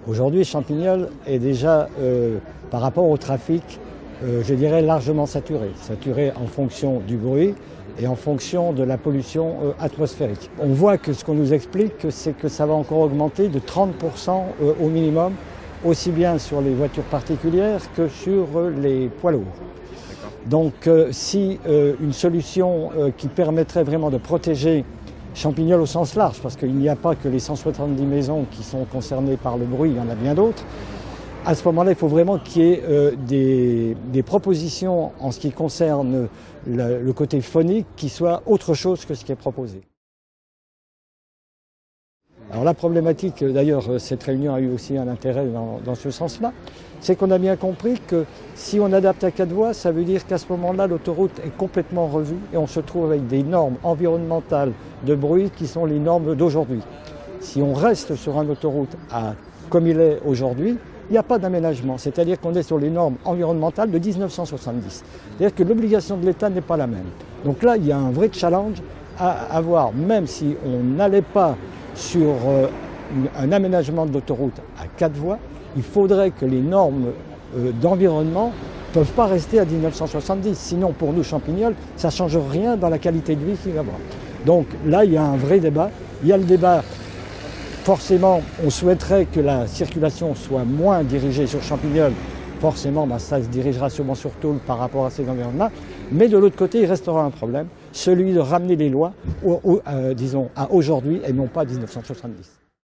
Aujourd'hui, Champignol est déjà, par rapport au trafic, je dirais largement saturé. Saturé en fonction du bruit et en fonction de la pollution atmosphérique. On voit que ce qu'on nous explique, c'est que ça va encore augmenter de 30% au minimum, aussi bien sur les voitures particulières que sur les poids lourds. Donc si une solution qui permettrait vraiment de protéger Champignol au sens large, parce qu'il n'y a pas que les 170 maisons qui sont concernées par le bruit, il y en a bien d'autres. À ce moment-là, il faut vraiment qu'il y ait des propositions en ce qui concerne le côté phonique qui soient autre chose que ce qui est proposé. Alors la problématique, d'ailleurs cette réunion a eu aussi un intérêt dans ce sens-là, c'est qu'on a bien compris que si on adapte à 4 voies, ça veut dire qu'à ce moment-là l'autoroute est complètement revue et on se trouve avec des normes environnementales de bruit qui sont les normes d'aujourd'hui. Si on reste sur une autoroute comme il est aujourd'hui, il n'y a pas d'aménagement, c'est-à-dire qu'on est sur les normes environnementales de 1970. C'est-à-dire que l'obligation de l'État n'est pas la même. Donc là, il y a un vrai challenge à avoir, même si on n'allait pas sur un aménagement de l'autoroute à 4 voies, il faudrait que les normes d'environnement ne peuvent pas rester à 1970. Sinon, pour nous, Champignol, ça ne change rien dans la qualité de vie qu'il va y avoir. Donc là, il y a un vrai débat. Il y a le débat, forcément, on souhaiterait que la circulation soit moins dirigée sur Champignol. Forcément, ça se dirigera sûrement sur Toul par rapport à ces environnements-là. Mais de l'autre côté, il restera un problème, celui de ramener les lois, disons, à aujourd'hui et non pas à 1970.